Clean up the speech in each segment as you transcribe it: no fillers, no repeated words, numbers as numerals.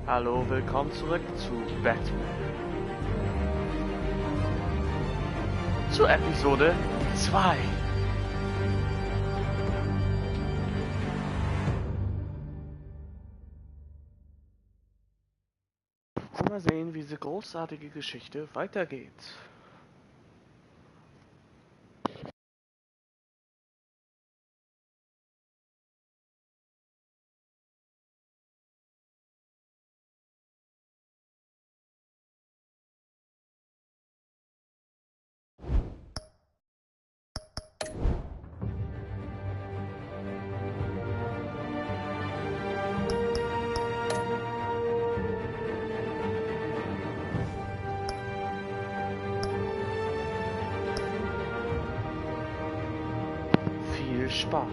Hallo, willkommen zurück zu Batman. Zur Episode 2. Mal sehen, wie diese großartige Geschichte weitergeht. Viel Spaß.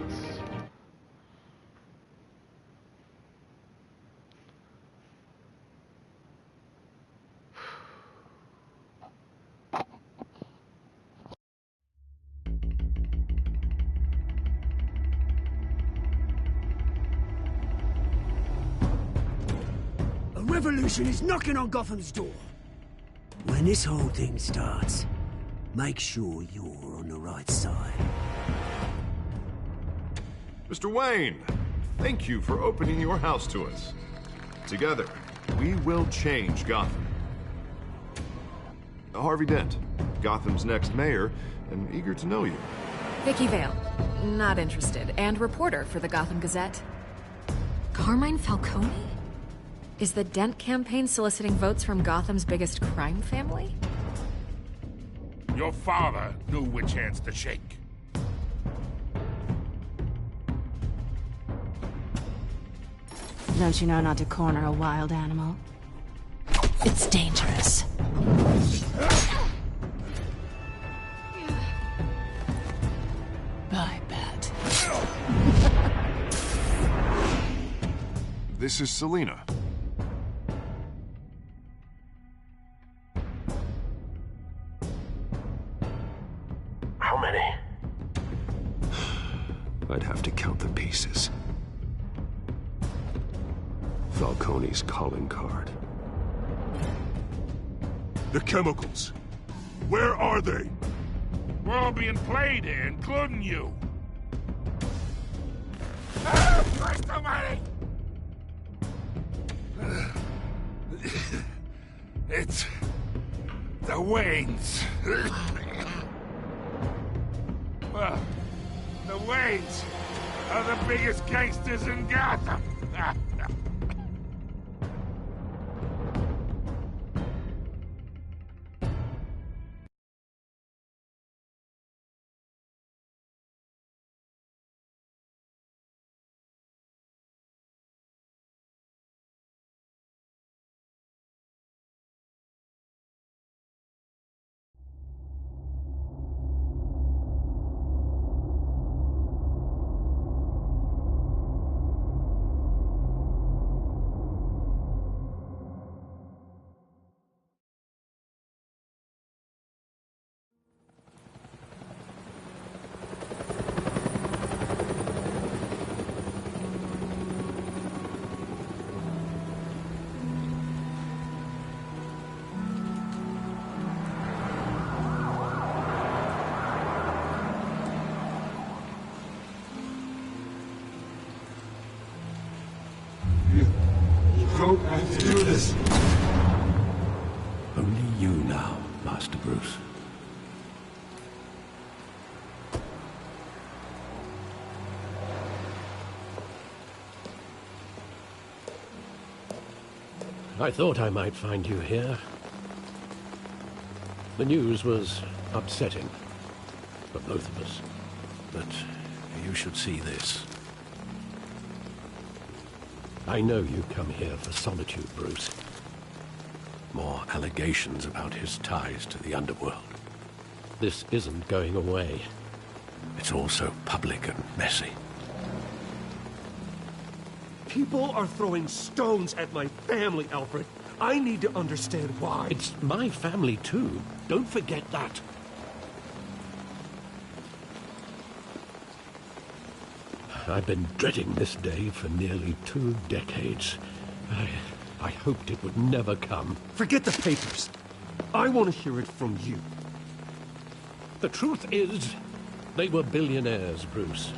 A revolution is knocking on Gotham's door. When this whole thing starts, make sure you're on the right side. Mr. Wayne, thank you for opening your house to us. Together, we will change Gotham. Harvey Dent, Gotham's next mayor, and eager to know you. Vicky Vale, not interested, and reporter for the Gotham Gazette. Carmine Falcone? Is the Dent campaign soliciting votes from Gotham's biggest crime family? Your father knew which hands to shake. Don't you know not to corner a wild animal? It's dangerous. Bye, Bat. This is Selina. How many? I'd have to count the pieces. Falcone's calling card. The chemicals. Where are they? We're all being played here, including you. Ah, Christ almighty! It's the Waynes. Well, the Waynes are the biggest gangsters in Gotham. Don't have to do this. Only you now, Master Bruce. I thought I might find you here. The news was upsetting for both of us, but you should see this. I know you come here for solitude, Bruce. More allegations about his ties to the underworld. This isn't going away. It's all so public and messy. People are throwing stones at my family, Alfred. I need to understand why. It's my family, too. Don't forget that. I've been dreading this day for nearly 2 decades. I hoped it would never come. Forget the papers. I want to hear it from you. The truth is, they were billionaires, Bruce.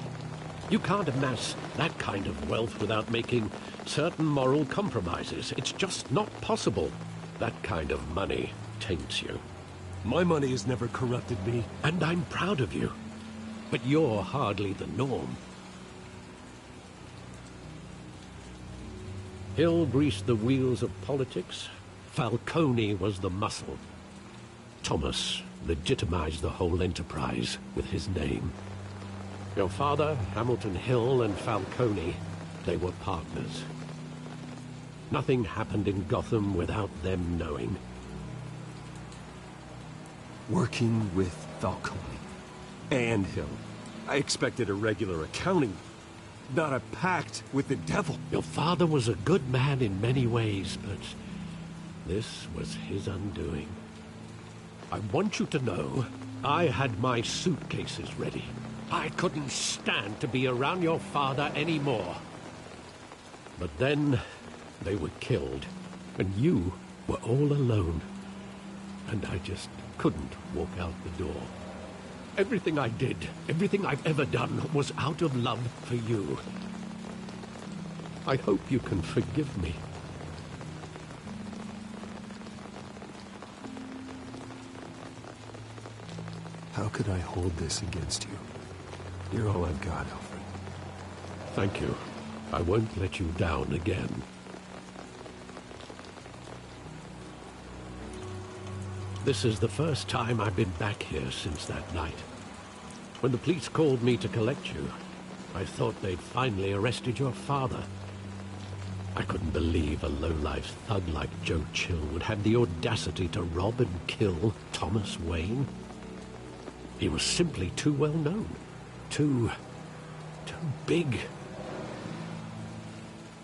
You can't amass that kind of wealth without making certain moral compromises. It's just not possible. That kind of money taints you. My money has never corrupted me. And I'm proud of you. But you're hardly the norm. Hill greased the wheels of politics. Falcone was the muscle. Thomas legitimized the whole enterprise with his name. Your father, Hamilton Hill, and Falcone, they were partners. Nothing happened in Gotham without them knowing. Working with Falcone and Hill. I expected a regular accounting, not a pact with the devil. Your father was a good man in many ways, but this was his undoing. I want you to know, I had my suitcases ready. I couldn't stand to be around your father anymore. But then, they were killed, and you were all alone. And I just couldn't walk out the door. Everything I did, everything I've ever done, was out of love for you. I hope you can forgive me. How could I hold this against you? You're all I've got, Alfred. Thank you. I won't let you down again. This is the first time I've been back here since that night. When the police called me to collect you, I thought they'd finally arrested your father. I couldn't believe a low-life thug like Joe Chill would have the audacity to rob and kill Thomas Wayne. He was simply too well known. Too big.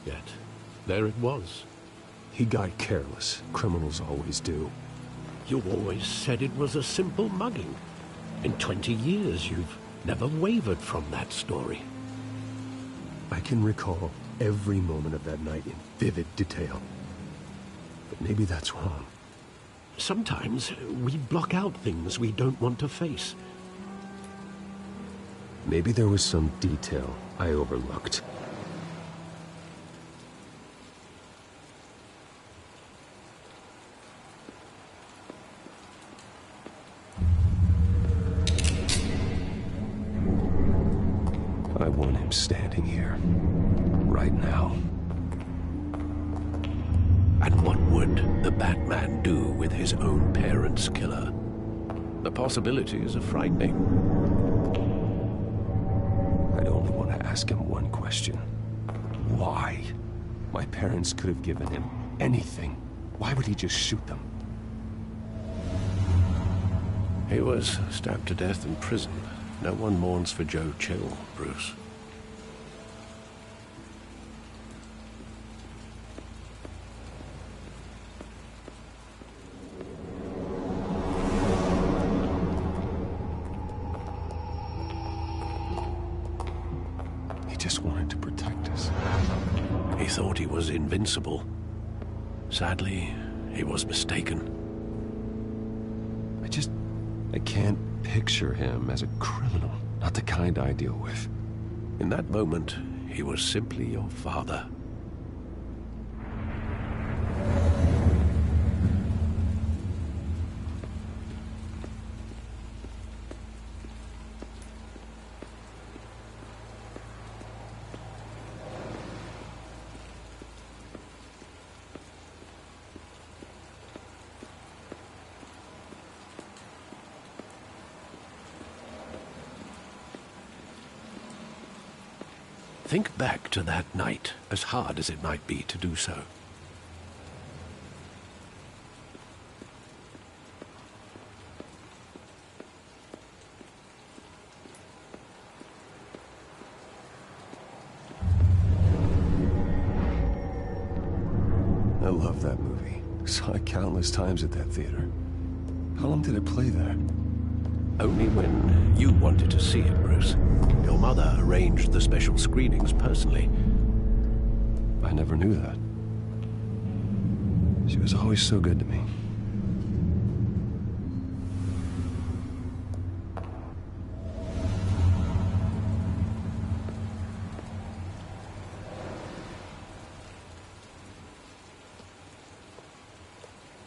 Yet, there it was. He got careless. Criminals always do. You always said it was a simple mugging. In 20 years, you've never wavered from that story. I can recall every moment of that night in vivid detail. But maybe that's wrong. Sometimes we block out things we don't want to face. Maybe there was some detail I overlooked. I want him standing here, right now. And what would the Batman do with his own parents' killer? The possibilities are frightening. I'd only want to ask him one question. Why? My parents could have given him anything. Why would he just shoot them? He was stabbed to death in prison. No one mourns for Joe Chill, Bruce. He just wanted to protect us. He thought he was invincible. Sadly, he was mistaken. I can't picture him as a criminal. Not the kind I deal with. In that moment, he was simply your father. Think back to that night, as hard as it might be to do so. I love that movie. Saw it countless times at that theater. How long did it play there? Only when you wanted to see it, Bruce. Your mother arranged the special screenings personally. I never knew that. She was always so good to me.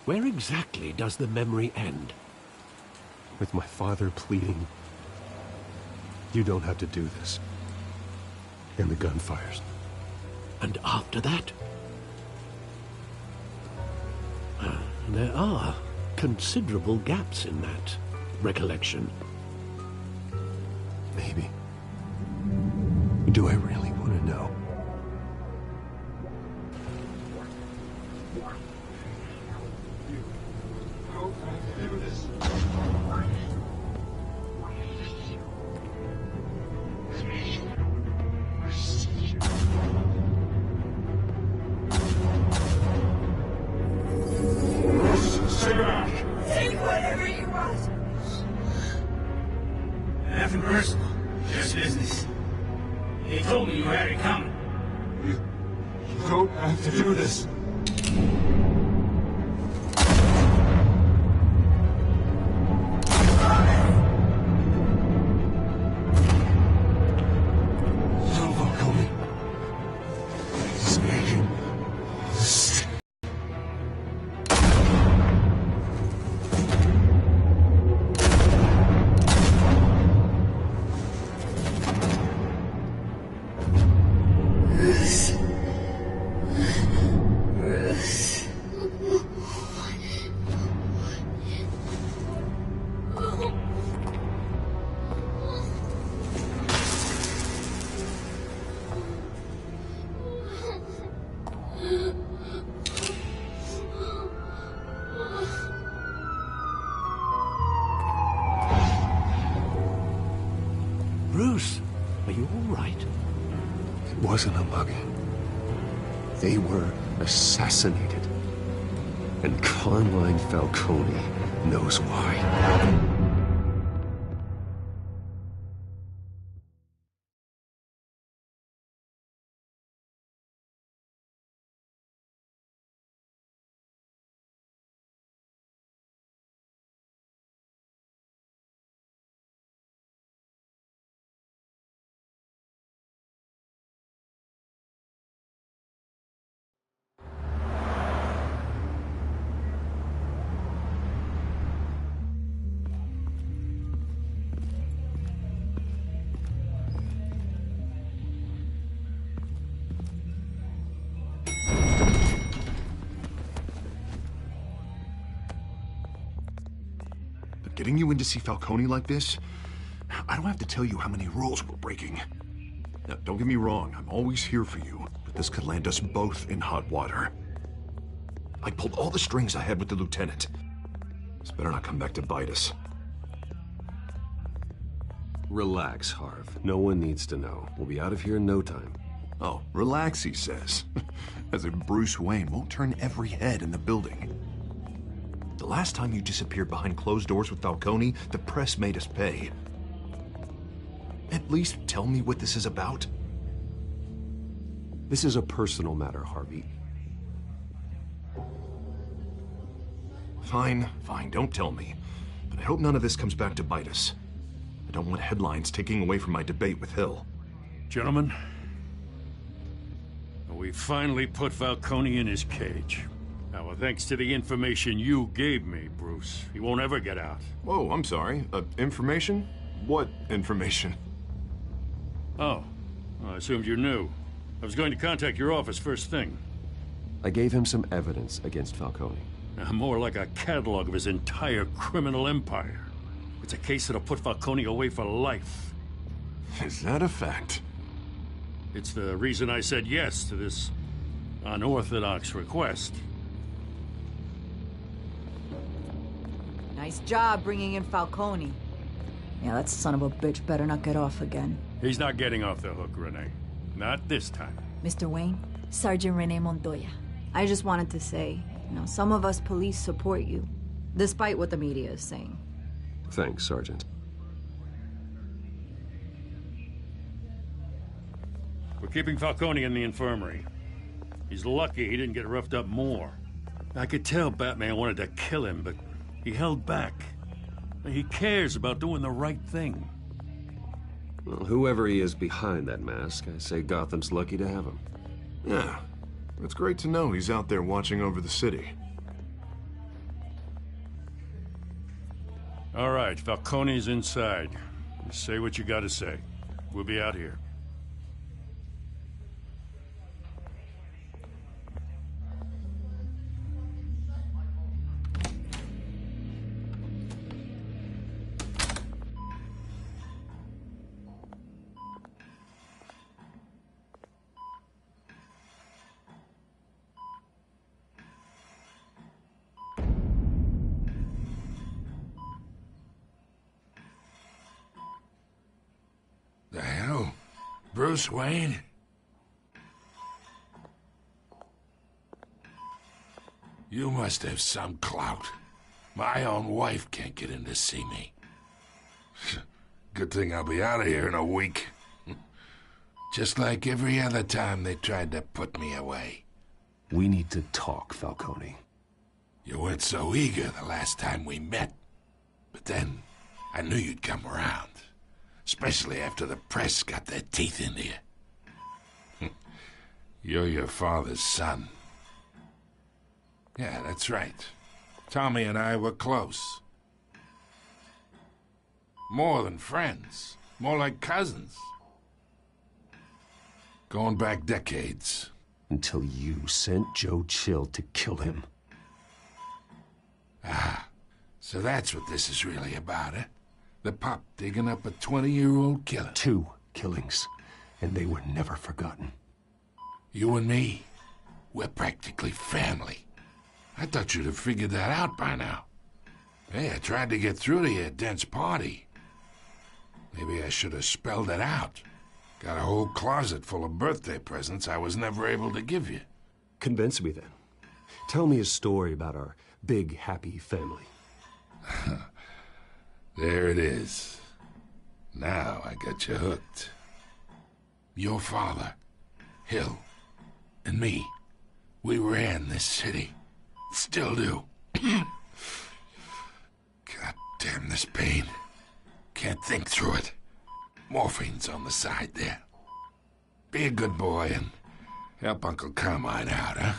Where exactly does the memory end? With my father pleading, "You don't have to do this." And the gunfires. And after that? There are considerable gaps in that recollection. Maybe. Do I really want to know? Take whatever you want. Nothing personal, just business. They told me you had it coming. You don't have to do this. Bruce, are you all right? It wasn't a mugging. They were assassinated. And Carmine Falcone knows why. Getting you in to see Falcone like this? I don't have to tell you how many rules we're breaking. Now, don't get me wrong, I'm always here for you, but this could land us both in hot water. I pulled all the strings I had with the lieutenant. This better not come back to bite us. Relax, Harv. No one needs to know. We'll be out of here in no time. Oh, relax, he says. As if Bruce Wayne won't turn every head in the building. The last time you disappeared behind closed doors with Falcone, the press made us pay. At least tell me what this is about. This is a personal matter, Harvey. Fine, don't tell me. But I hope none of this comes back to bite us. I don't want headlines taking away from my debate with Hill. Gentlemen, we finally put Falcone in his cage. Now, thanks to the information you gave me, Bruce, he won't ever get out. Whoa, I'm sorry. Information? What information? Oh, well, I assumed you knew. I was going to contact your office first thing. I gave him some evidence against Falcone. Now, more like a catalog of his entire criminal empire. It's a case that'll put Falcone away for life. Is that a fact? It's the reason I said yes to this unorthodox request. Nice job bringing in Falcone. Yeah, that son of a bitch better not get off again. He's not getting off the hook, Renee. Not this time. Mr. Wayne, Sergeant Renee Montoya. I just wanted to say, some of us police support you, despite what the media is saying. Thanks, Sergeant. We're keeping Falcone in the infirmary. He's lucky he didn't get roughed up more. I could tell Batman wanted to kill him, but he held back. He cares about doing the right thing. Well, whoever he is behind that mask, I say Gotham's lucky to have him. Yeah, it's great to know he's out there watching over the city. All right, Falcone's inside. Just say what you gotta say. We'll be out here. The hell? Bruce Wayne? You must have some clout. My own wife can't get in to see me. Good thing I'll be out of here in a week. Just like every other time they tried to put me away. We need to talk, Falcone. You weren't so eager the last time we met. But then, I knew you'd come around. Especially after the press got their teeth into you. You're your father's son. Yeah, that's right. Tommy and I were close. More than friends. More like cousins. Going back decades. Until you sent Joe Chill to kill him. Ah, so that's what this is really about, eh? The pup digging up a 20-year-old killer. 2 killings, and they were never forgotten. You and me, we're practically family. I thought you'd have figured that out by now. Hey, I tried to get through to your dense party. Maybe I should have spelled it out. Got a whole closet full of birthday presents I was never able to give you. Convince me then. Tell me a story about our big, happy family. There it is. Now I got you hooked. Your father, Hill, and me, we ran this city. Still do. God damn this pain. Can't think through it. Morphine's on the side there. Be a good boy and help Uncle Carmine out, huh?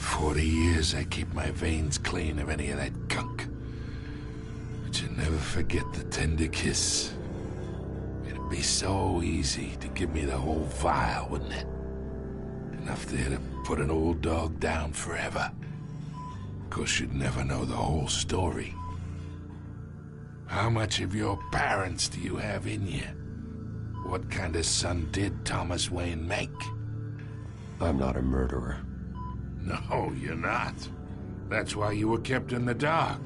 40 years I keep my veins clean of any of that gunk. But you never forget the tender kiss. It'd be so easy to give me the whole vial, wouldn't it? Enough there to put an old dog down forever. Of course, you'd never know the whole story. How much of your parents do you have in you? What kind of son did Thomas Wayne make? I'm not a murderer. No, you're not. That's why you were kept in the dark.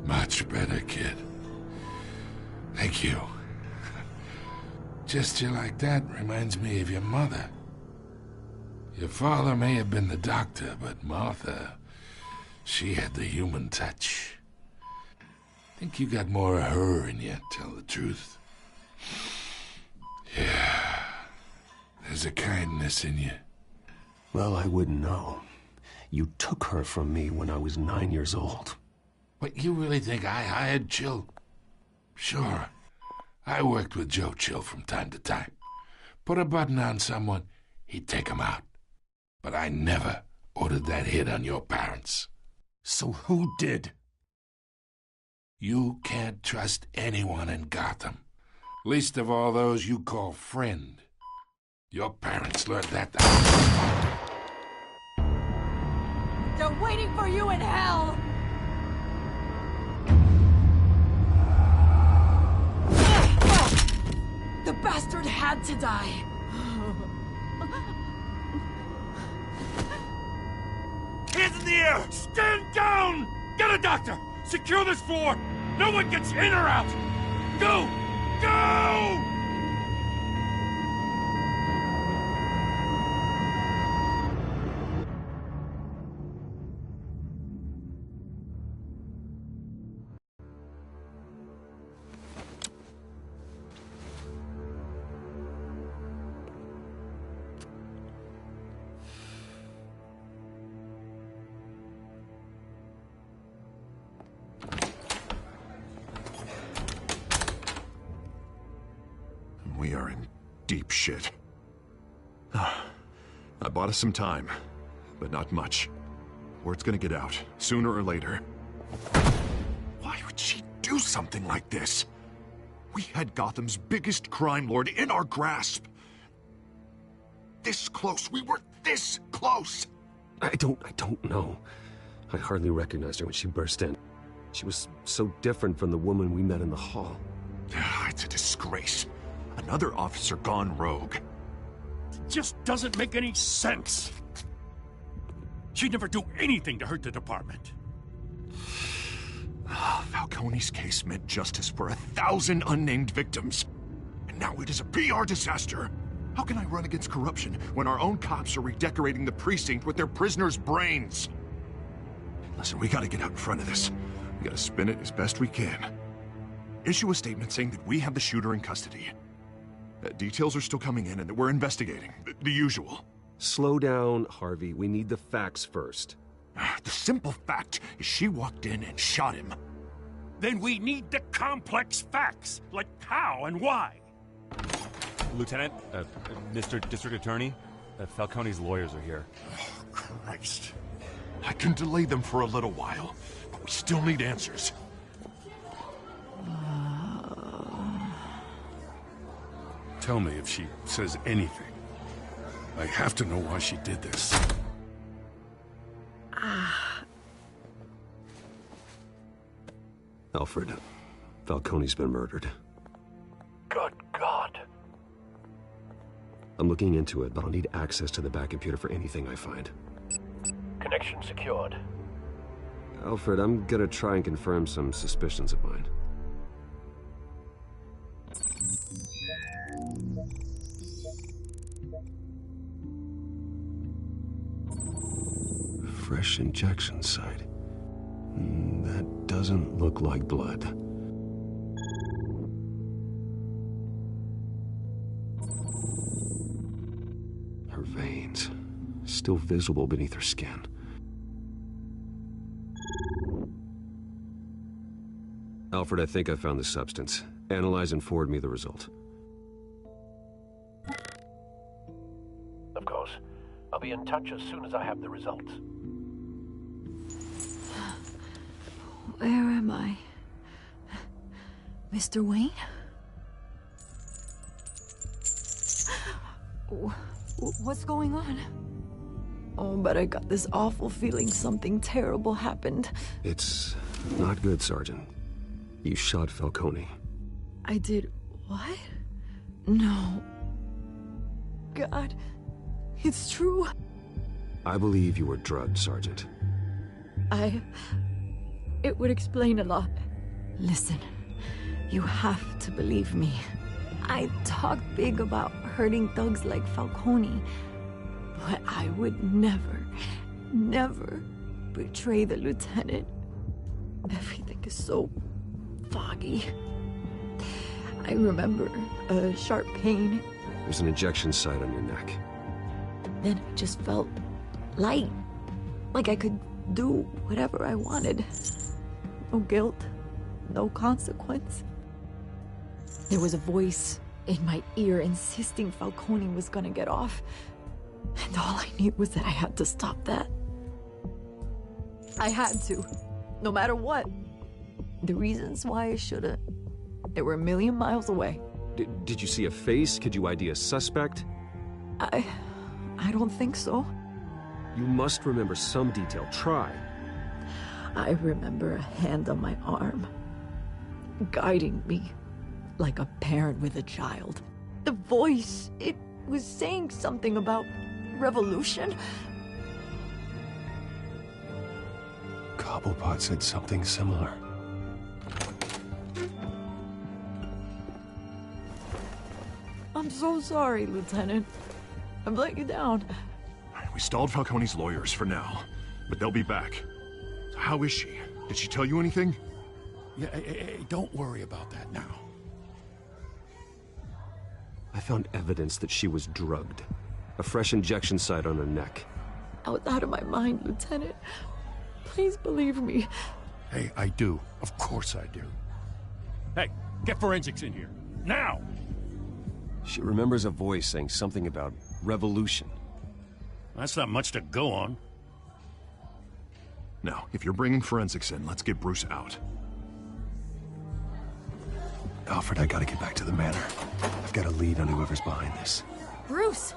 Much better, kid. Thank you. Gesture like that reminds me of your mother. Your father may have been the doctor, but Martha, she had the human touch. Think you got more of her in you, tell the truth. Yeah, there's a kindness in you. Well, I wouldn't know. You took her from me when I was 9 years old. What, you really think I hired Chill? Sure. I worked with Joe Chill from time to time. Put a button on someone, he'd take him out. But I never ordered that hit on your parents. So who did? You can't trust anyone in Gotham. Least of all those you call friend. Your parents learned that. They're waiting for you in hell! The bastard had to die. Hands in the air! Stand down! Get a doctor! Secure this floor! No one gets in or out! Go! Go! We are in deep shit. I bought us some time, but not much. Word's gonna get out, sooner or later. Why would she do something like this? We had Gotham's biggest crime lord in our grasp. This close. We were this close. I don't know. I hardly recognized her when she burst in. She was so different from the woman we met in the hall. It's a disgrace. Another officer gone rogue. It just doesn't make any sense. She'd never do anything to hurt the department. Falcone's case meant justice for 1,000 unnamed victims. And now it is a PR disaster. How can I run against corruption when our own cops are redecorating the precinct with their prisoners' brains? Listen, we gotta get out in front of this. We gotta spin it as best we can. Issue a statement saying that we have the shooter in custody. Details are still coming in and that we're investigating. The usual. Slow down, Harvey. We need the facts first. The simple fact is she walked in and shot him. Then we need the complex facts, like how and why. Lieutenant, Mr. District Attorney, Falcone's lawyers are here. Oh, Christ. I can delay them for a little while, but we still need answers. Tell me if she says anything. I have to know why she did this. Alfred, Falcone's been murdered. Good God. I'm looking into it, but I'll need access to the back computer for anything I find. Connection secured. Alfred, I'm gonna try and confirm some suspicions of mine. Fresh injection site. That doesn't look like blood. Her veins, still visible beneath her skin. Alfred, I think I found the substance. Analyze and forward me the result. Of course. I'll be in touch as soon as I have the results. Where am I? Mr. Wayne? What's going on? Oh, but I got this awful feeling something terrible happened. It's not good, Sergeant. You shot Falcone. I did what? No. God, it's true. I believe you were drugged, Sergeant. It would explain a lot. Listen, you have to believe me. I talked big about hurting thugs like Falcone, but I would never betray the lieutenant. Everything is so foggy. I remember a sharp pain. There's an injection site on your neck. Then I just felt light, like I could do whatever I wanted. No guilt, no consequence. There was a voice in my ear insisting Falcone was gonna get off. And all I knew was that I had to stop that. I had to, no matter what. The reasons why I shouldn't, they were a million miles away. Did you see a face? Could you ID a suspect? I don't think so. You must remember some detail. Try. I remember a hand on my arm, guiding me like a parent with a child. The voice, it was saying something about revolution. Cobblepot said something similar. I'm so sorry, Lieutenant. I've let you down. We stalled Falcone's lawyers for now, but they'll be back. So how is she? Did she tell you anything? Yeah, hey, don't worry about that now. I found evidence that she was drugged. A fresh injection site on her neck. I was out of my mind, Lieutenant. Please believe me. Hey, I do. Of course I do. Hey, get forensics in here. Now! She remembers a voice saying something about revolution. That's not much to go on. Now, if you're bringing forensics in, let's get Bruce out. Alfred, I gotta get back to the manor. I've got a lead on whoever's behind this. Bruce!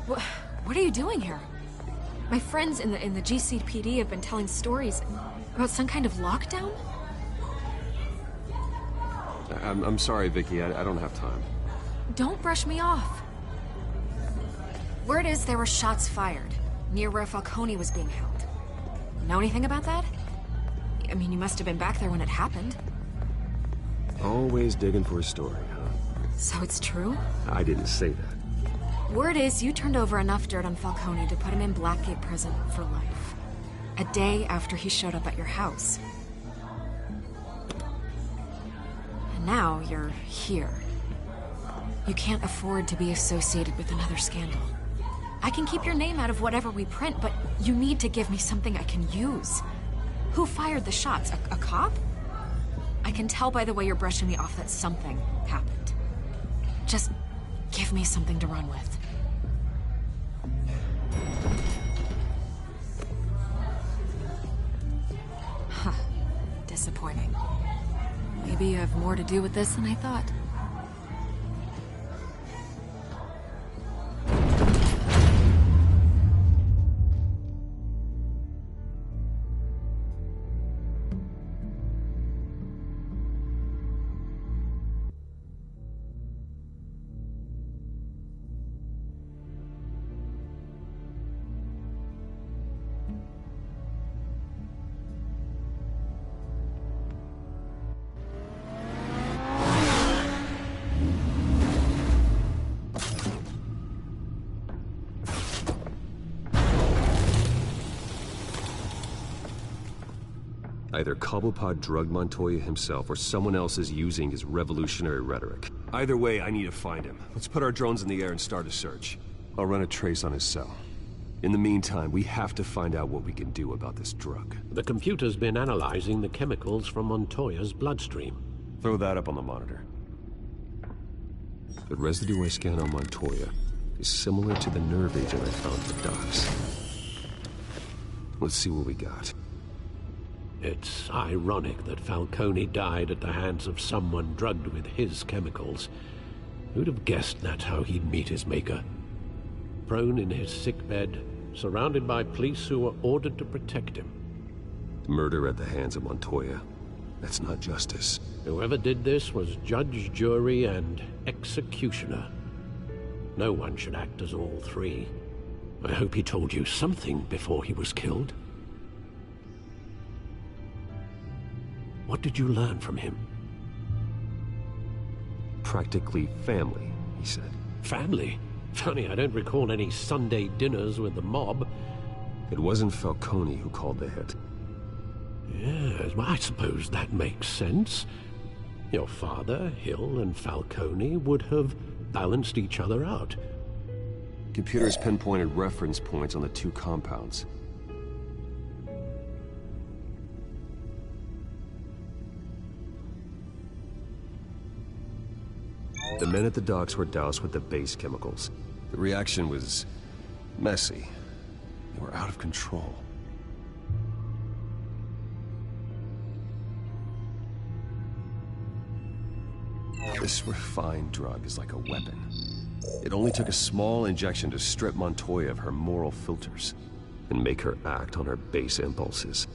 What are you doing here? My friends in the GCPD have been telling stories about some kind of lockdown? I'm sorry, Vicky. I don't have time. Don't brush me off. Word is there were shots fired near where Falcone was being held. Know anything about that? I mean, you must have been back there when it happened. Always digging for a story, huh? So it's true? I didn't say that. Word is you turned over enough dirt on Falcone to put him in Blackgate Prison for life. A day after he showed up at your house. And now you're here. You can't afford to be associated with another scandal. I can keep your name out of whatever we print, but you need to give me something I can use. Who fired the shots? A cop? I can tell by the way you're brushing me off that something happened. Just give me something to run with. Huh. Disappointing. Maybe you have more to do with this than I thought. Either Cobblepot drugged Montoya himself, or someone else is using his revolutionary rhetoric. Either way, I need to find him. Let's put our drones in the air and start a search. I'll run a trace on his cell. In the meantime, we have to find out what we can do about this drug. The computer's been analyzing the chemicals from Montoya's bloodstream. Throw that up on the monitor. The residue I scan on Montoya is similar to the nerve agent I found at the docks. Let's see what we got. It's ironic that Falcone died at the hands of someone drugged with his chemicals. Who'd have guessed that's how he'd meet his maker? Prone in his sickbed, surrounded by police who were ordered to protect him. Murder at the hands of Montoya. That's not justice. Whoever did this was judge, jury, and executioner. No one should act as all three. I hope he told you something before he was killed. What did you learn from him? Practically family, he said. Family? Funny, I don't recall any Sunday dinners with the mob. It wasn't Falcone who called the hit. Yes, well, I suppose that makes sense. Your father, Hill, and Falcone would have balanced each other out. Computers pinpointed reference points on the two compounds. The men at the docks were doused with the base chemicals. The reaction was messy. They were out of control. This refined drug is like a weapon. It only took a small injection to strip Montoya of her moral filters and make her act on her base impulses.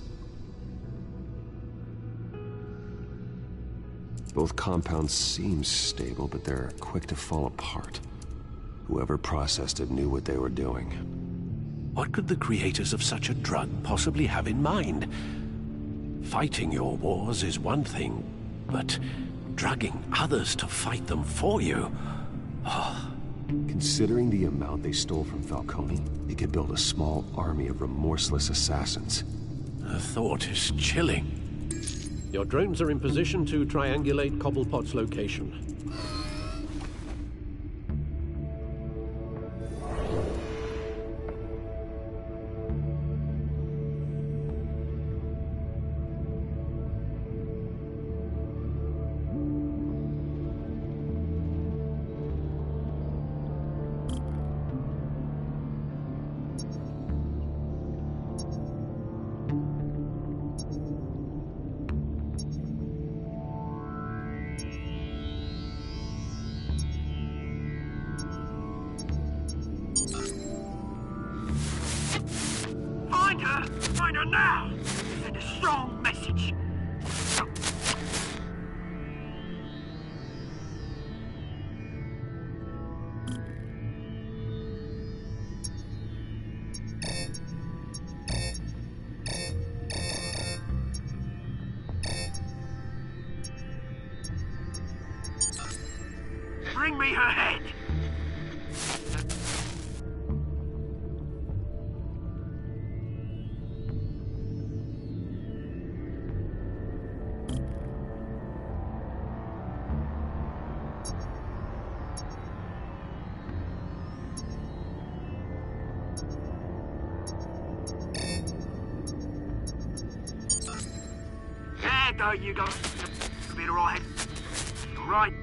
Both compounds seem stable, but they're quick to fall apart. Whoever processed it knew what they were doing. What could the creators of such a drug possibly have in mind? Fighting your wars is one thing, but drugging others to fight them for you? Oh. Considering the amount they stole from Falcone, they could build a small army of remorseless assassins. The thought is chilling. Your drones are in position to triangulate Cobblepot's location. her! Find her now! Send a strong message! Bring me her head! There you go. You'll be alright. All right.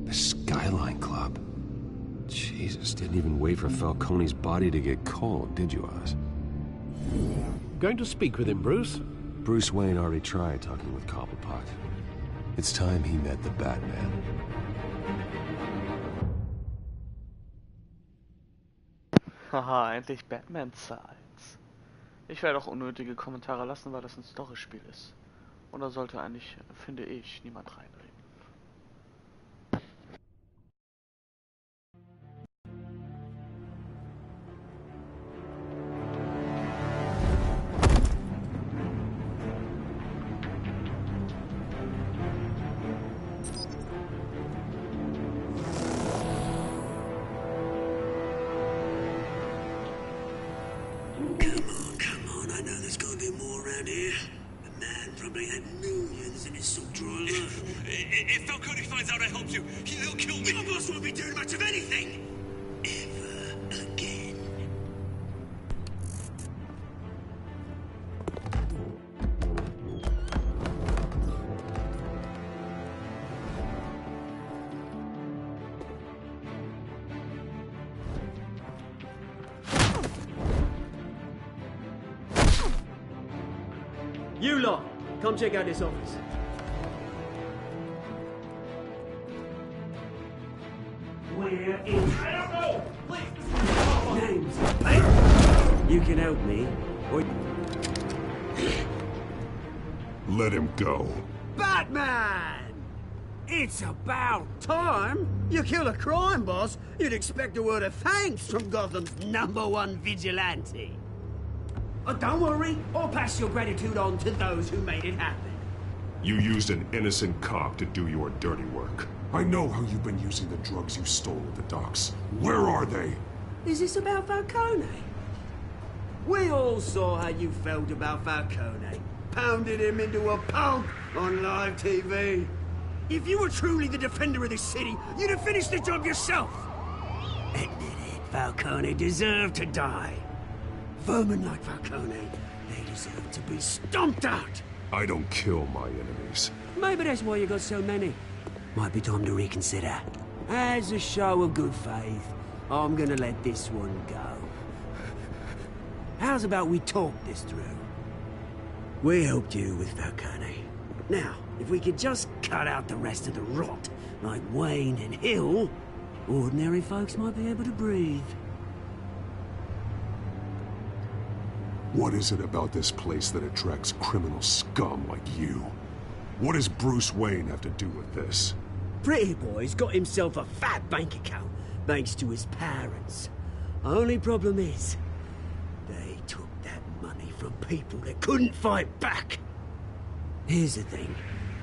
The Skyline Club. Jesus, didn't even wait for Falcone's body to get cold, did you, Oz? Going to speak with him, Bruce? Bruce Wayne already tried talking with Cobblepot. It's time he met the Batman. Haha, endlich Batman-Zeit. Ich werde auch unnötige Kommentare lassen, weil das ein Storyspiel ist. Und da sollte eigentlich, finde ich, niemand reinreden. If Falcone finds out I helped you, he'll kill me. Your boss won't be doing much of anything. Ever again. You lot, come check out this office. We're in trouble! Please! Names, you can help me, or... Let him go. Batman! It's about time! You kill a crime boss, you'd expect a word of thanks from Gotham's #1 vigilante. Oh, don't worry, I'll pass your gratitude on to those who made it happen. You used an innocent cop to do your dirty work. I know how you've been using the drugs you stole at the docks. Where are they? Is this about Falcone? We all saw how you felt about Falcone. Pounded him into a pulp on live TV. If you were truly the defender of this city, you'd have finished the job yourself. Admit it, Falcone deserved to die. Vermin like Falcone, they deserve to be stomped out. I don't kill my enemies. Maybe that's why you got so many. Might be time to reconsider. As a show of good faith, I'm gonna let this one go. How's about we talk this through? We helped you with Falcone. Now, if we could just cut out the rest of the rot, like Wayne and Hill, ordinary folks might be able to breathe. What is it about this place that attracts criminal scum like you? What does Bruce Wayne have to do with this? Pretty Boy's got himself a fat bank account, thanks to his parents. Only problem is, they took that money from people that couldn't fight back. Here's the thing,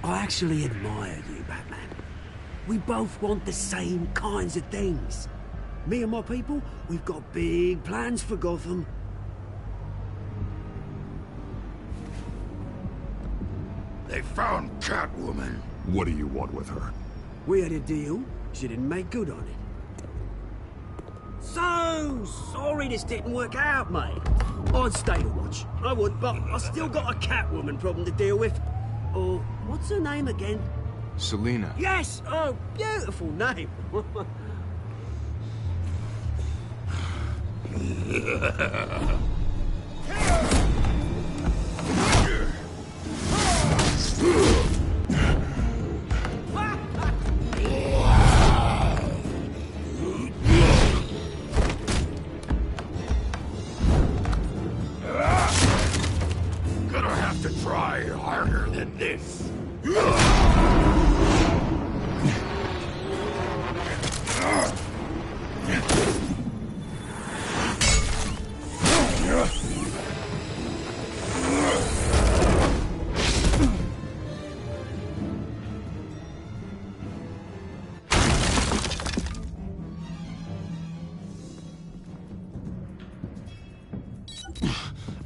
I actually admire you, Batman. We both want the same kinds of things. Me and my people, we've got big plans for Gotham. They found Catwoman. What do you want with her? We had a deal. She didn't make good on it. So sorry this didn't work out, mate. I'd stay to watch. I would, but I still got a Catwoman problem to deal with. Oh, what's her name again? Selina. Yes! Oh, beautiful name. have to try harder than this.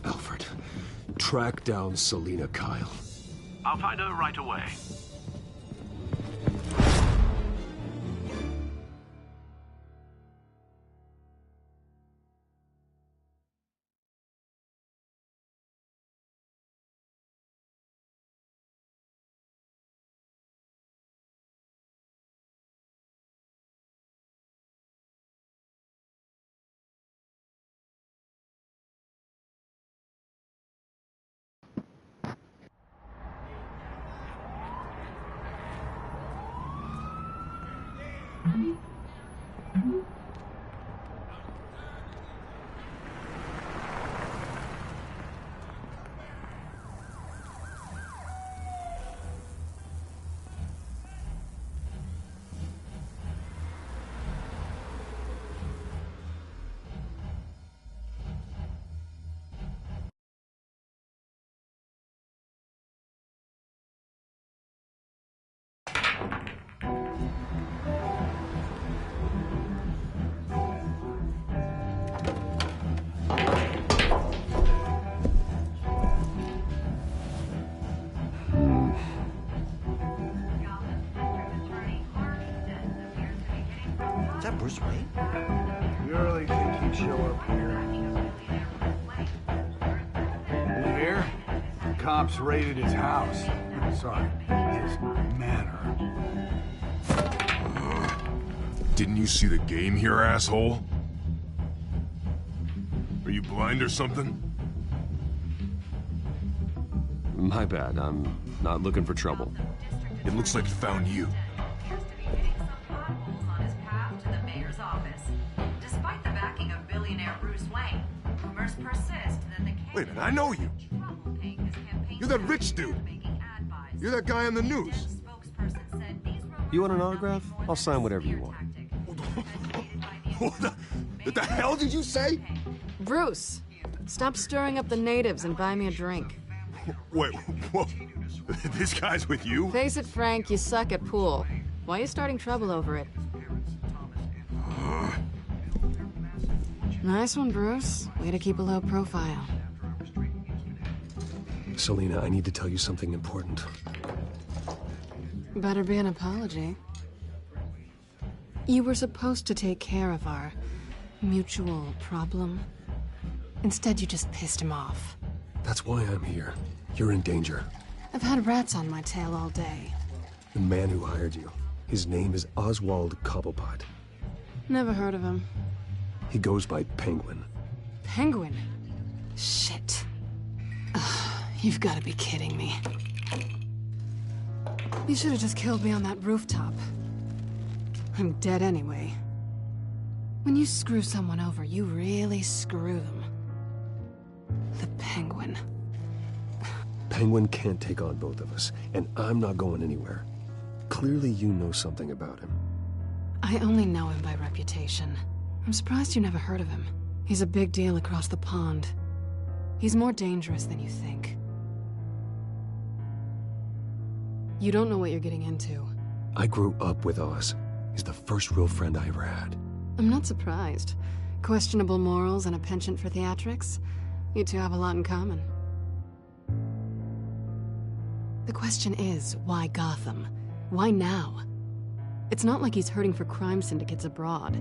Alfred, track down Selina Kyle. I'll find her right away. Is that Bruce Wayne? You really think he'd show up here? You hear? The cops raided his house. Sorry, his manor. Didn't you see the game here, asshole? Are you blind or something? My bad, I'm not looking for trouble. It looks like it found you. Despite the backing of billionaire Bruce Wayne, rumors persist that the Wait a minute, I know you. You're that rich dude. You're that guy on the news. You want an autograph? I'll sign whatever you want. What the hell did you say? Bruce, stop stirring up the natives and buy me a drink. Wait, whoa. This guy's with you? Face it, Frank, you suck at pool. Why are you starting trouble over it? Nice one, Bruce. Way to keep a low profile. Selina, I need to tell you something important. Better be an apology. You were supposed to take care of our mutual problem. Instead, you just pissed him off. That's why I'm here. You're in danger. I've had rats on my tail all day. The man who hired you, his name is Oswald Cobblepot. Never heard of him. He goes by Penguin. Penguin? Shit. Ugh, you've got to be kidding me. You should have just killed me on that rooftop. I'm dead anyway. When you screw someone over, you really screw them. The Penguin. Penguin can't take on both of us, and I'm not going anywhere. Clearly you know something about him. I only know him by reputation. I'm surprised you never heard of him. He's a big deal across the pond. He's more dangerous than you think. You don't know what you're getting into. I grew up with Oz. He's the first real friend I ever had. I'm not surprised. Questionable morals and a penchant for theatrics. You two have a lot in common. The question is, why Gotham? Why now? It's not like he's hurting for crime syndicates abroad.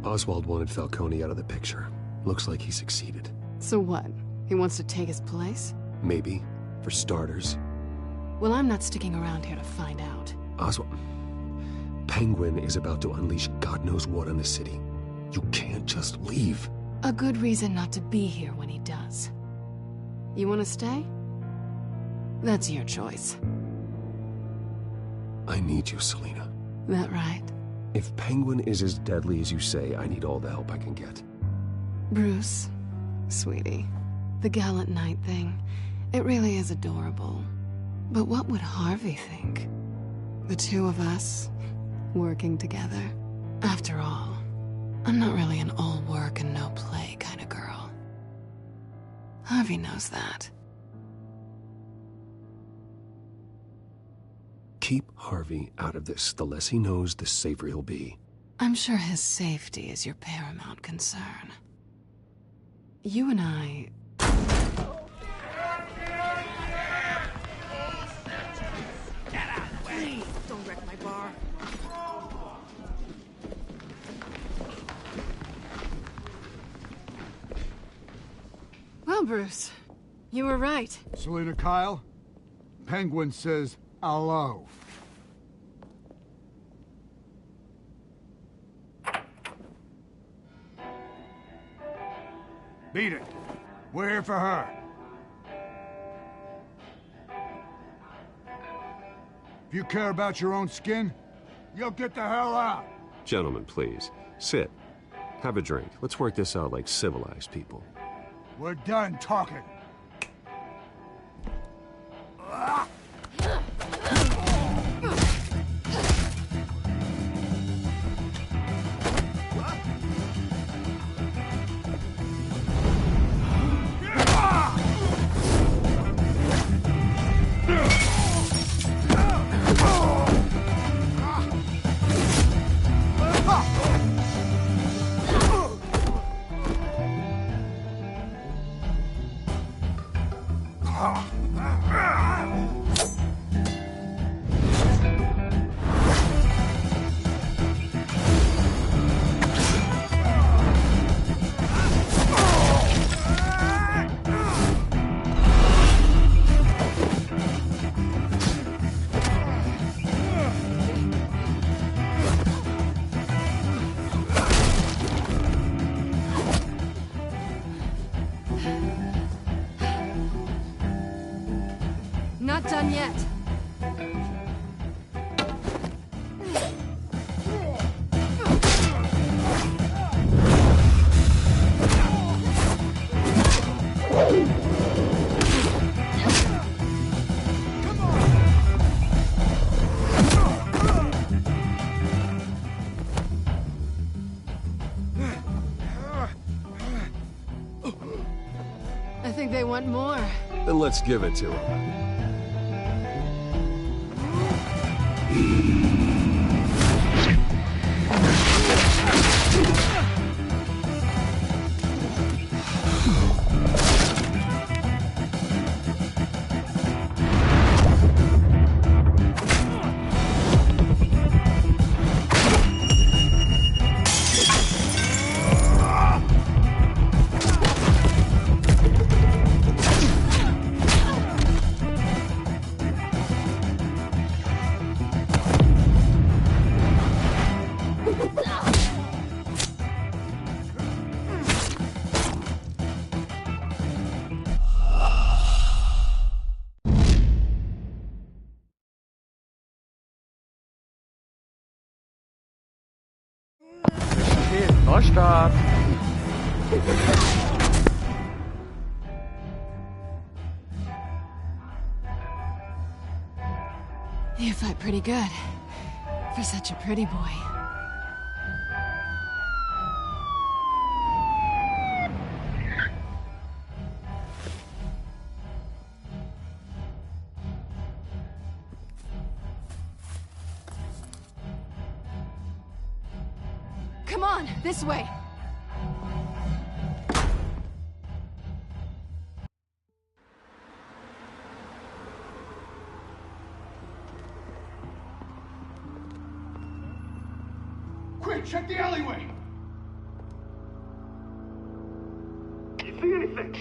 Oswald wanted Falcone out of the picture. Looks like he succeeded. So what? He wants to take his place? Maybe. For starters. Well, I'm not sticking around here to find out. Oswald... Penguin is about to unleash God knows what on the city. You can't just leave. A good reason not to be here when he does. You want to stay? That's your choice. I need you, Selina. That right? If Penguin is as deadly as you say, I need all the help I can get. Bruce, sweetie, the gallant knight thing, It really is adorable. But what would Harvey think? The two of us, working together. After all, I'm not really an all work and no play kind of girl. Harvey knows that. Keep Harvey out of this. The less he knows, the safer he'll be. I'm sure his safety is your paramount concern. You and I... Get out of the way! Please, don't wreck my bar. Well, Bruce, you were right. Selina Kyle? Penguin says hello. Beat it. We're here for her. If you care about your own skin, you'll get the hell out. Gentlemen, please. Sit. Have a drink. Let's work this out like civilized people. We're done talking. Not done yet. I think they want more. Then let's give it to him. Okay, Neustart. You fight pretty good. For such a pretty boy. Come on, this way. Quick, check the alleyway! You see anything?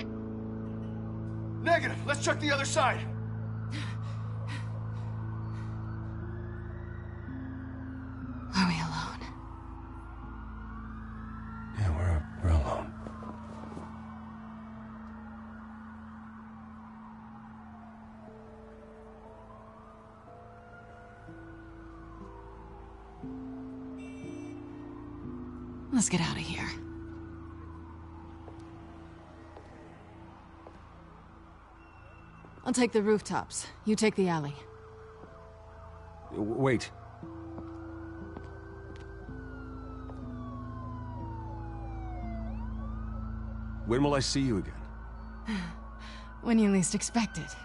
Negative. Let's check the other side. Are we alone? Yeah, we're alone. Let's get out of here. I'll take the rooftops. You take the alley. Wait. When will I see you again? When you least expect it.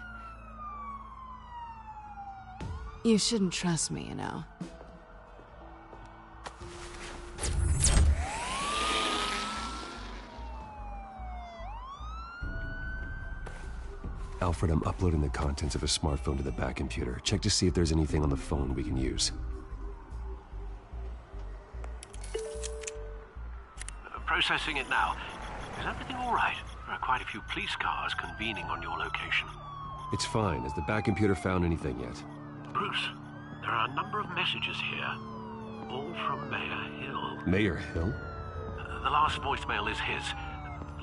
You shouldn't trust me, you know. Alfred, I'm uploading the contents of a smartphone to the back computer. Check to see if there's anything on the phone we can use. Processing it now. Is everything all right? There are quite a few police cars convening on your location. It's fine. Has the back computer found anything yet? Bruce, there are a number of messages here, all from Mayor Hill. Mayor Hill? The last voicemail is his.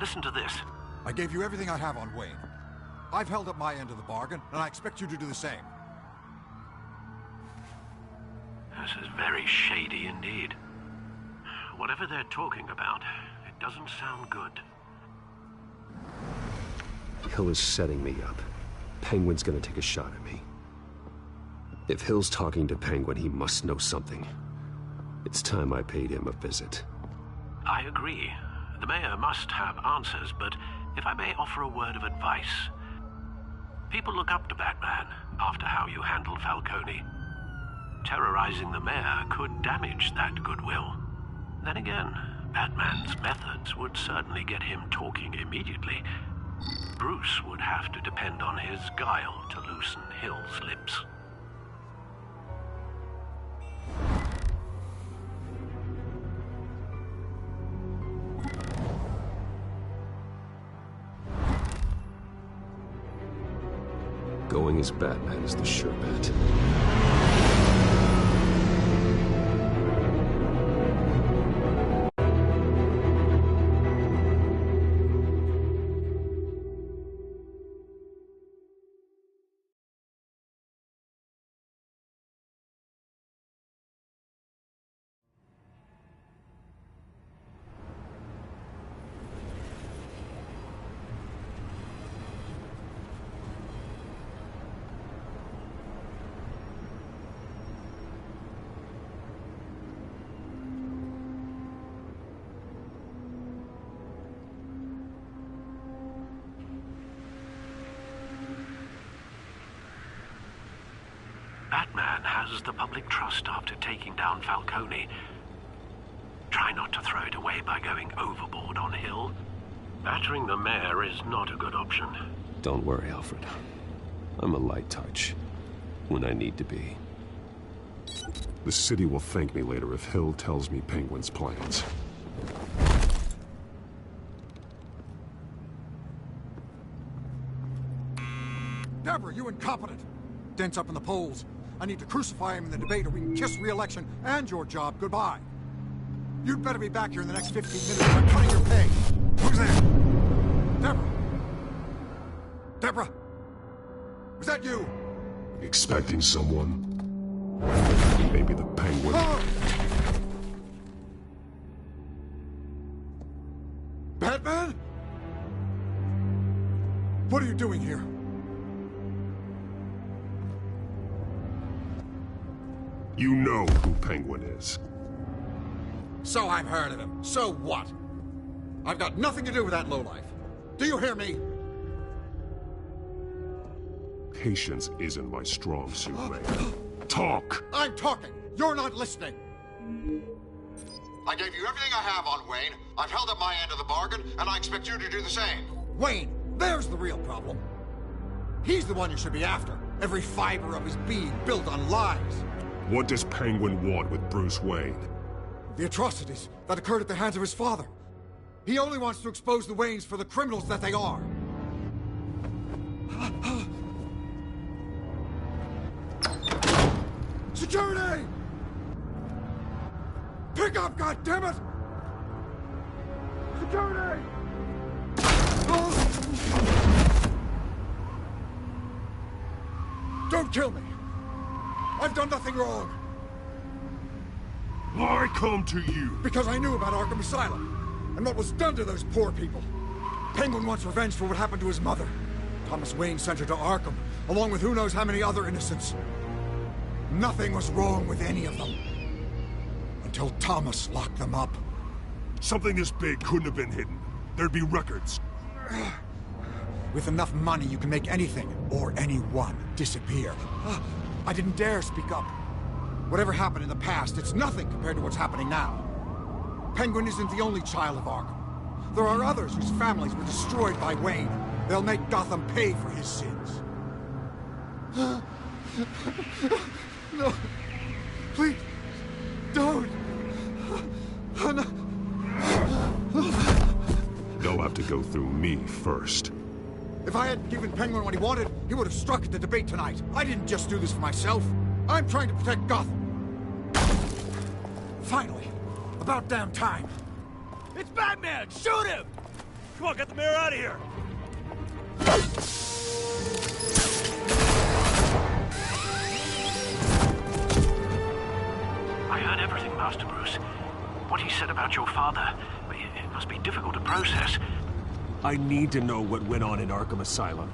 Listen to this. I gave you everything I have on Wayne. I've held up my end of the bargain, and I expect you to do the same. This is very shady indeed. Whatever they're talking about, it doesn't sound good. Hill is setting me up. Penguin's gonna take a shot at me. If Hill's talking to Penguin, he must know something. It's time I paid him a visit. I agree. The mayor must have answers, but if I may offer a word of advice. People look up to Batman after how you handled Falcone. Terrorizing the mayor could damage that goodwill. Then again, Batman's methods would certainly get him talking immediately. Bruce would have to depend on his guile to loosen Hill's lips. Going as Batman is the sure bet. Batman has the public trust after taking down Falcone. Try not to throw it away by going overboard on Hill. Battering the mayor is not a good option. Don't worry, Alfred. I'm a light touch. When I need to be. The city will thank me later if Hill tells me Penguin's plans. Deborah, you incompetent! Dent's up in the polls. I need to crucify him in the debate or we can kiss re-election and your job goodbye. You'd better be back here in the next 15 minutes or I'm cutting your pay. Who's there? Deborah! Deborah! Was that you? Expecting someone? Maybe the Penguin. Oh! Batman? What are you doing here? You know who Penguin is. So I've heard of him. So what? I've got nothing to do with that lowlife. Do you hear me? Patience isn't my strong suit, Ray. Talk! I'm talking! You're not listening! I gave you everything I have on Wayne. I've held up my end of the bargain, and I expect you to do the same. Wayne, there's the real problem. He's the one you should be after. Every fiber of his being built on lies. What does Penguin want with Bruce Wayne? The atrocities that occurred at the hands of his father. He only wants to expose the Waynes for the criminals that they are. Security! Pick up, goddammit! Security! Don't kill me! I've done nothing wrong! Why come to you? Because I knew about Arkham Asylum, and what was done to those poor people. Penguin wants revenge for what happened to his mother. Thomas Wayne sent her to Arkham, along with who knows how many other innocents. Nothing was wrong with any of them. Until Thomas locked them up. Something this big couldn't have been hidden. There'd be records. With enough money, you can make anything, or anyone, disappear. I didn't dare speak up. Whatever happened in the past, it's nothing compared to what's happening now. Penguin isn't the only child of Arkham. There are others whose families were destroyed by Wayne. They'll make Gotham pay for his sins. No. Please. Don't. No. They'll have to go through me first. If I had given Penguin what he wanted, he would have struck at the debate tonight. I didn't just do this for myself. I'm trying to protect Gotham. Finally. About damn time. It's Batman! Shoot him! Come on, get the mayor out of here! I heard everything, Master Bruce. What he said about your father, it must be difficult to process. I need to know what went on in Arkham Asylum.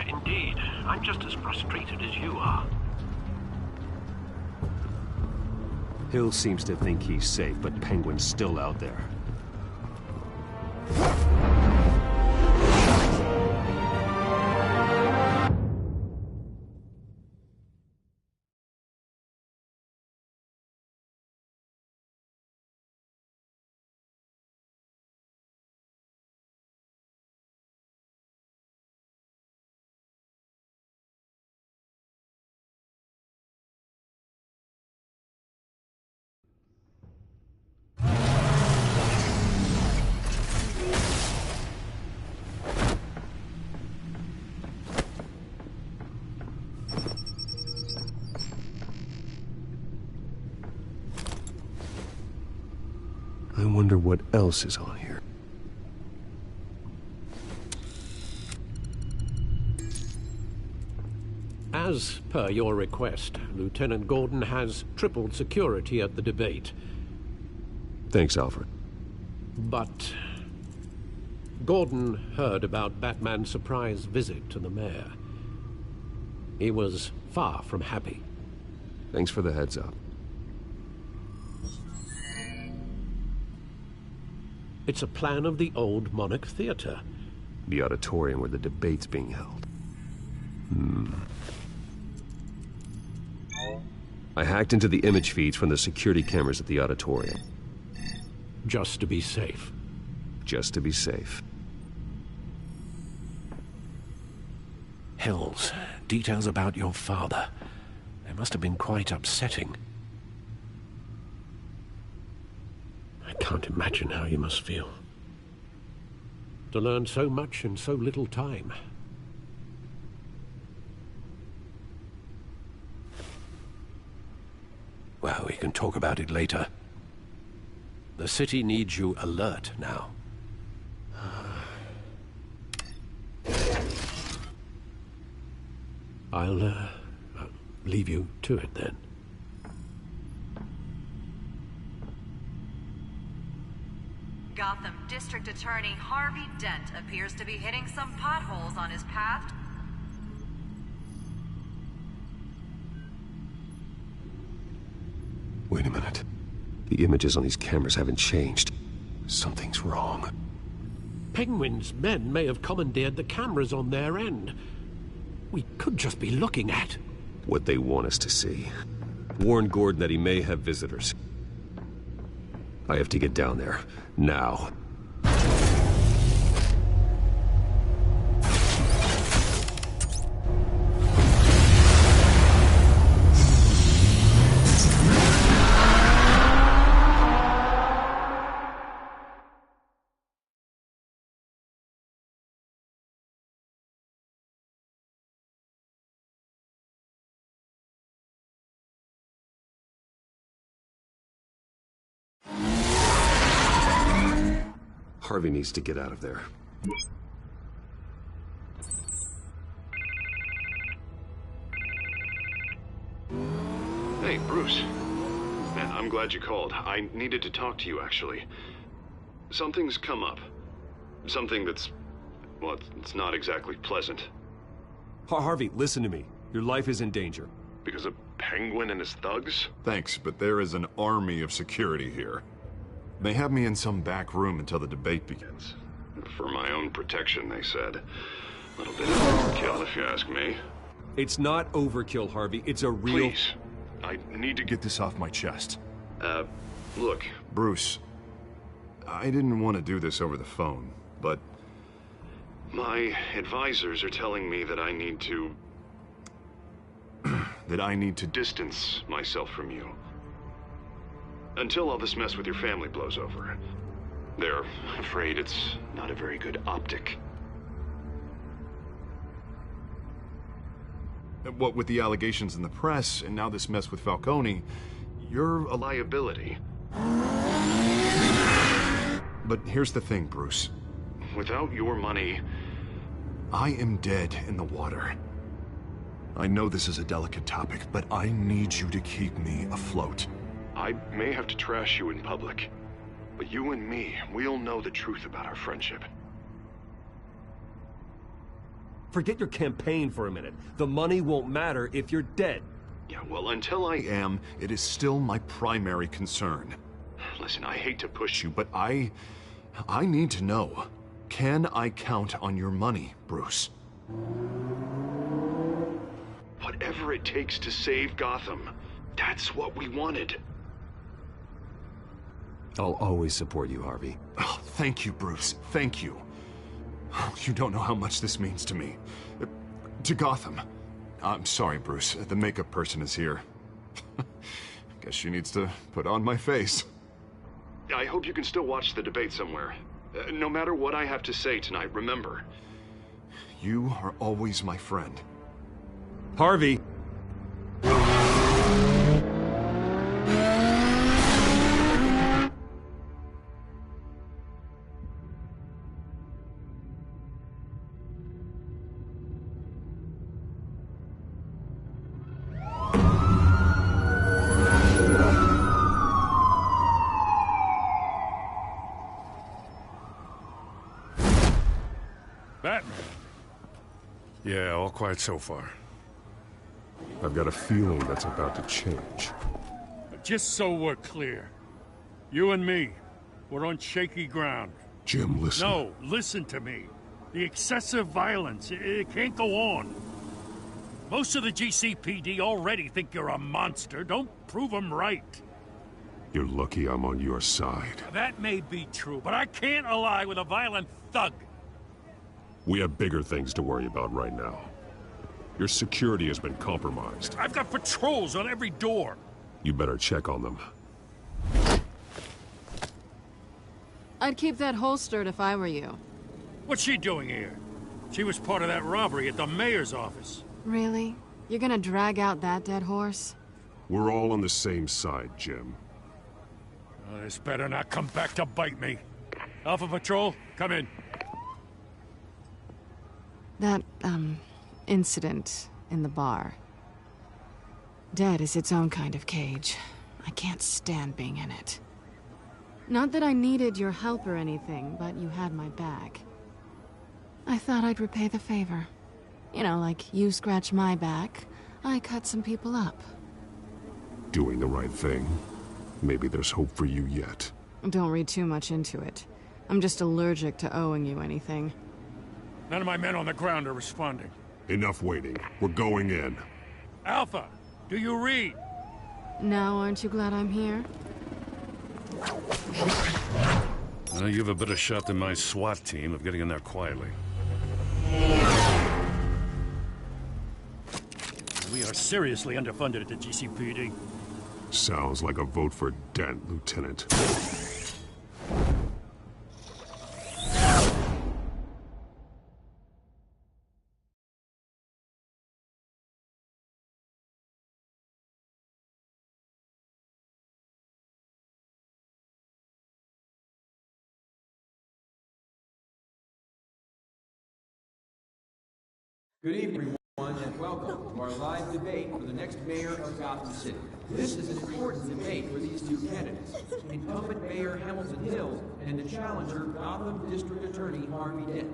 Indeed. I'm just as frustrated as you are. Hill seems to think he's safe, but Penguin's still out there. I wonder what else is on here. As per your request, Lieutenant Gordon has tripled security at the debate. Thanks, Alfred. But Gordon heard about Batman's surprise visit to the mayor. He was far from happy. Thanks for the heads up. It's a plan of the old Monarch Theater. The auditorium where the debate's being held. I hacked into the image feeds from the security cameras at the auditorium. Just to be safe. Just to be safe. Hills, details about your father. They must have been quite upsetting. I can't imagine how you must feel. To learn so much in so little time. Well, we can talk about it later. The city needs you alert now. I'll leave you to it then. Gotham District Attorney Harvey Dent appears to be hitting some potholes on his path. Wait a minute. The images on these cameras haven't changed. Something's wrong. Penguin's men may have commandeered the cameras on their end. We could just be looking at what they want us to see. Warn Gordon that he may have visitors. I have to get down there. Now. Harvey needs to get out of there. Hey, Bruce. Man, I'm glad you called. I needed to talk to you, actually. Something's come up. Something that's, Well, it's not exactly pleasant. Harvey, listen to me. Your life is in danger. Because of Penguin and his thugs? Thanks, but there is an army of security here. They have me in some back room until the debate begins. For my own protection, they said. A little bit of overkill, if you ask me. It's not overkill, Harvey. It's a real... Please. I need to get this off my chest. Look. Bruce, I didn't want to do this over the phone, but... my advisors are telling me that I need to... that I need to distance myself from you. Until all this mess with your family blows over. They're afraid it's not a very good optic. What with the allegations in the press, and now this mess with Falcone, you're a liability. But here's the thing, Bruce. Without your money, I am dead in the water. I know this is a delicate topic, but I need you to keep me afloat. I may have to trash you in public, but you and me, we'll know the truth about our friendship. Forget your campaign for a minute. The money won't matter if you're dead. Yeah, well, until I am, it is still my primary concern. Listen, I hate to push you, but I need to know. Can I count on your money, Bruce? Whatever it takes to save Gotham, that's what we wanted. I'll always support you, Harvey. Oh, thank you, Bruce. Thank you. You don't know how much this means to me. To Gotham. I'm sorry, Bruce. The makeup person is here. Guess she needs to put on my face. I hope you can still watch the debate somewhere. No matter what I have to say tonight, remember, you are always my friend. Harvey! Batman. Yeah, all quiet so far. I've got a feeling that's about to change. Just so we're clear, you and me, we're on shaky ground. Jim, listen. No, listen to me. The excessive violence, it can't go on. Most of the GCPD already think you're a monster. Don't prove them right. You're lucky I'm on your side. That may be true, but I can't ally with a violent thug. We have bigger things to worry about right now. Your security has been compromised. I've got patrols on every door. You better check on them. I'd keep that holstered if I were you. What's she doing here? She was part of that robbery at the mayor's office. Really? You're gonna drag out that dead horse? We're all on the same side, Jim. Oh, this better not come back to bite me. Alpha Patrol, come in. That, incident in the bar. Dead is its own kind of cage. I can't stand being in it. Not that I needed your help or anything, but you had my back. I thought I'd repay the favor. You know, like you scratch my back, I cut some people up. Doing the right thing. Maybe there's hope for you yet. Don't read too much into it. I'm just allergic to owing you anything. None of my men on the ground are responding. Enough waiting. We're going in. Alpha, do you read? Now aren't you glad I'm here? Well, you have a better shot than my SWAT team of getting in there quietly. We are seriously underfunded at the GCPD. Sounds like a vote for Dent, Lieutenant. Good evening, everyone, and welcome to our live debate for the next mayor of Gotham City. This is an important debate for these two candidates, incumbent Mayor Hamilton Hill and the challenger, Gotham District Attorney Harvey Dent.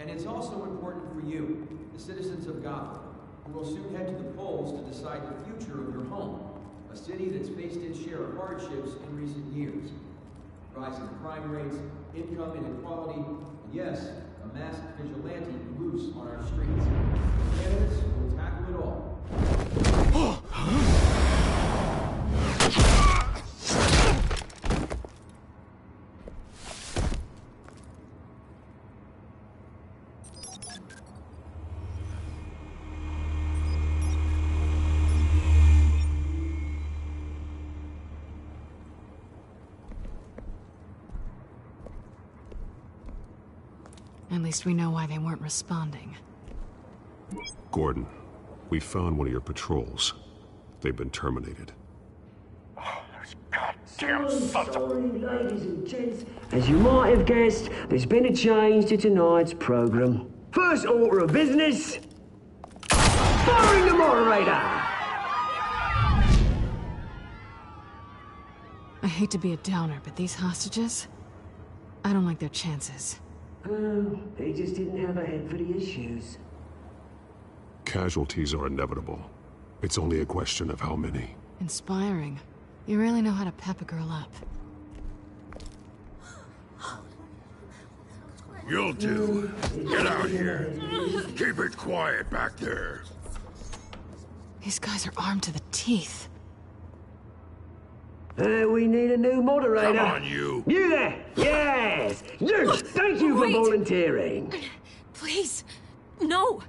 And it's also important for you, the citizens of Gotham, who will soon head to the polls to decide the future of your home, a city that's faced its share of hardships in recent years. Rising crime rates, income inequality, and yes, a masked vigilante loose on our streets. Candidates will tackle it all. At least we know why they weren't responding. Gordon, we found one of your patrols. They've been terminated. Damn sorry, ladies and gents. As you might have guessed, there's been a change to tonight's program. First order of business, firing the moderator! I hate to be a downer, but these hostages? I don't like their chances. Oh, they just didn't have a head for the issues. Casualties are inevitable. It's only a question of how many. Inspiring. You really know how to pep a girl up. You'll do. Get out here. Keep it quiet back there. These guys are armed to the teeth. We need a new moderator. Come on, you. You there! Yes! You! Thank you for volunteering. Please, no.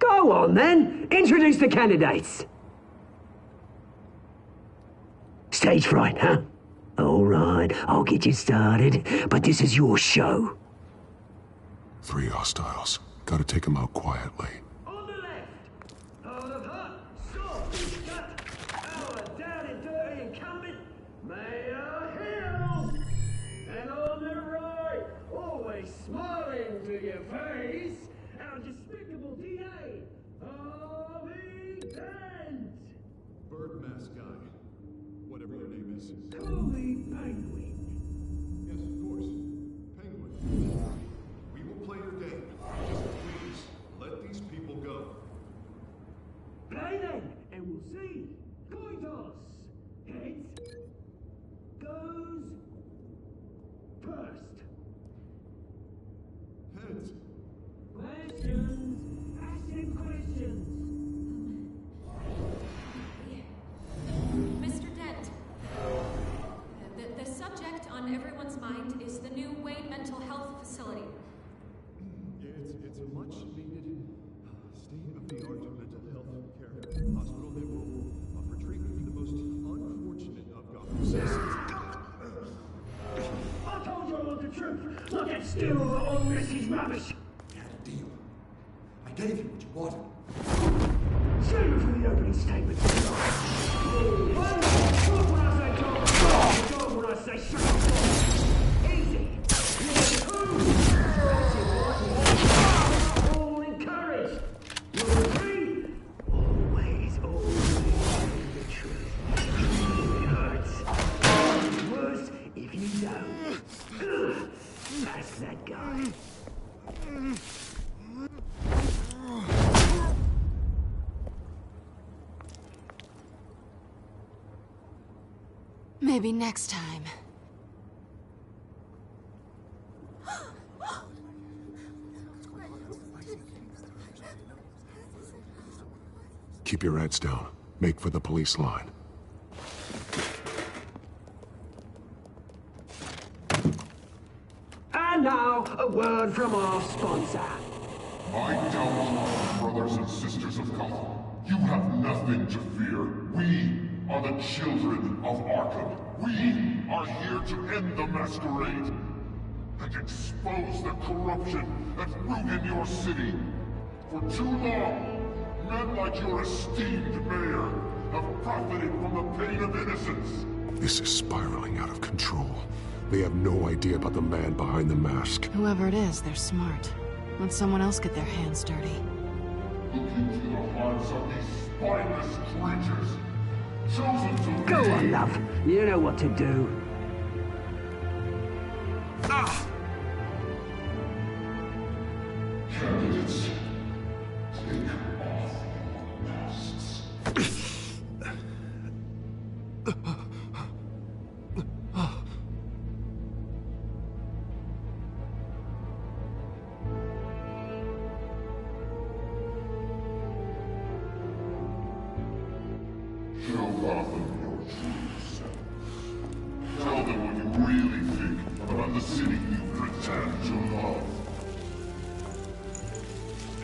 Go on, then. Introduce the candidates. Stage fright, huh? All right, I'll get you started, but this is your show. 3 hostiles. Gotta take them out quietly. On the left, out of hut, soft, gut, our down and dirty incumbent, Mayor Hill. And on the right, always smiling to your face, our despicable DA, Harvey Dent. Bird mask guy. Whatever your name is. Holy Penguin. Yes, of course. Penguin. We will play your game. Just please, let these people go. Play then, and we'll see. Coin toss. Heads. Goes. First. Heads. Questions. Ask him questions. Mr. Dent, the subject on everyone's mind is the new Wayne Mental Health Facility. It's a much needed state-of-the-art mental health care hospital that will offer treatment for the most unfortunate of Gotham citizens. I told you all the truth. Look at still all this is rubbish. We had a deal. I gave you what you wanted. Save it for the opening statement. One, talk when I say talk. Talk when I say shut up. Easy. All encouraged. Number 3, always the truth. It hurts. Worse if you don't. That's that guy. Maybe next time. Keep your heads down. Make for the police line. And now, a word from our sponsor. My Telltale brothers and sisters of Gotham, you have nothing to fear. We are the children of Arkham. We are here to end the masquerade and expose the corruption that ruined your city. For too long, men like your esteemed mayor have profited from the pain of innocence. This is spiraling out of control. They have no idea about the man behind the mask. Whoever it is, they're smart. Let someone else get their hands dirty. Look into the hearts of these spineless creatures. Chosen to Go on, love. You know what to do. Show Gotham your true self. Tell them what you really think about the city you pretend to love.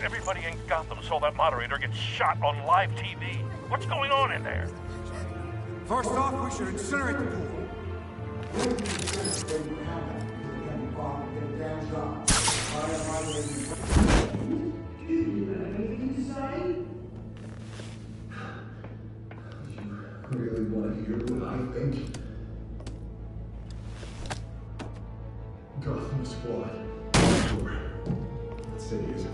Everybody in Gotham saw that moderator get shot on live TV. What's going on in there? First off, we should incinerate the pool. Really want to hear what I think? Gotham's flawed. Sure. That city is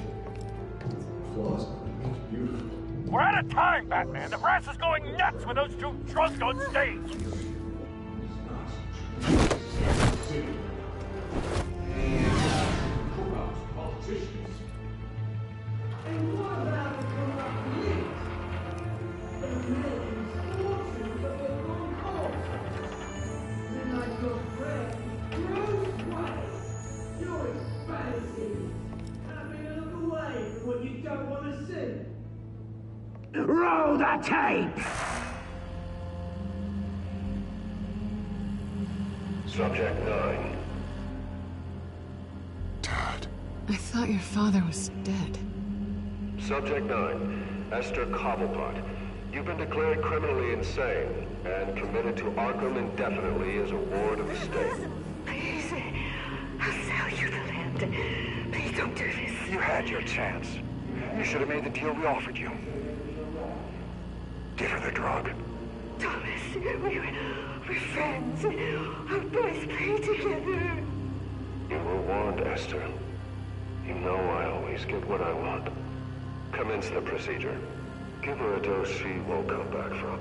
flaws, but it's beautiful. We're out of time, Batman. The brass is going nuts with those two drunks on stage. Corrupt politicians. And what about the corrupt police? The millions, fortunes of the wrong cause. Then like your friend, Bruce Wayne. You're expensive. Having a look away from what you don't want to see. Roll the tape! Subject 9. Dad. I thought your father was dead. Subject 9. Esther Cobblepot. You've been declared criminally insane and committed to Arkham indefinitely as a ward of the state. Please, I'll sell you the land. Please don't do this. You had your chance. You should have made the deal we offered you. Give her the drug. Thomas, we're friends. Our boys play together. You were warned, Esther. You know I always get what I want. Commence the procedure. Give her a dose she won't come back from.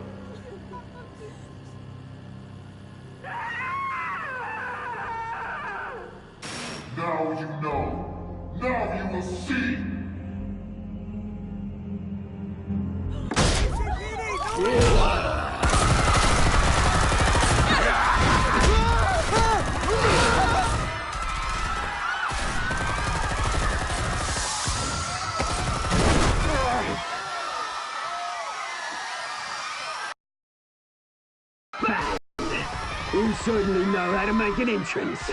Now you know. Now you will see. You certainly know how to make an entrance.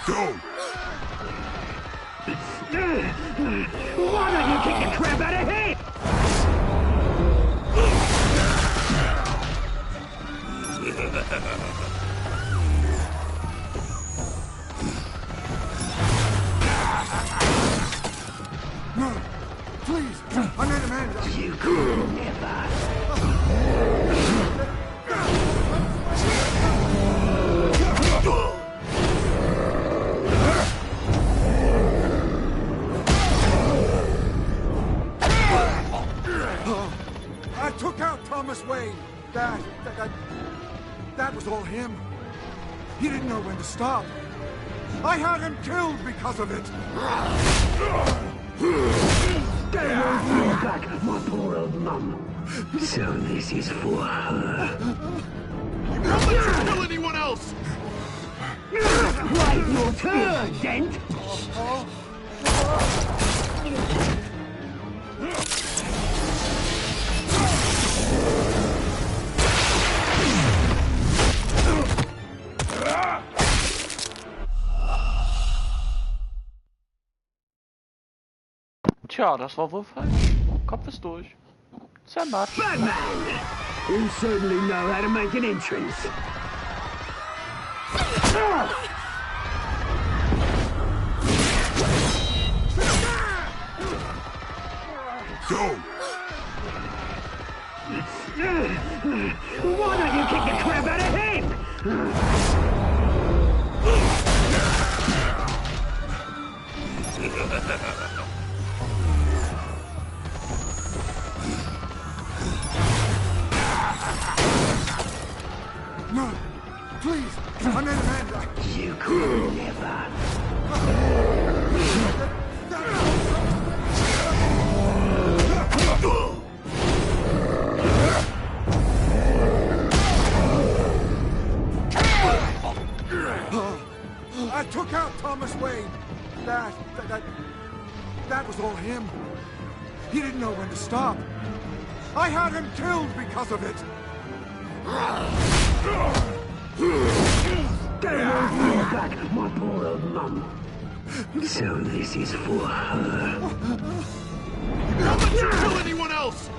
Go! Why don't you kick the crap out of him? No, please, I made Amanda. You could never. I took out Thomas Wayne. That was all him. He didn't know when to stop. I had him killed because of it. They won't bring back my poor old mum. So this is for her. Don't let you kill anyone else! Right, your turn, Dent! Tja, das war wohl falsch. Kopf ist durch. Sehr much. Batman! You certainly know how to make an entrance. Go! Why don't you kick the crap out of him? No, please, I made Amanda. You could never. I took out Thomas Wayne. That was all him. He didn't know when to stop. I had him killed because of it. Don't want me back, my poor old mum. So this is for her. Don't let you kill anyone else!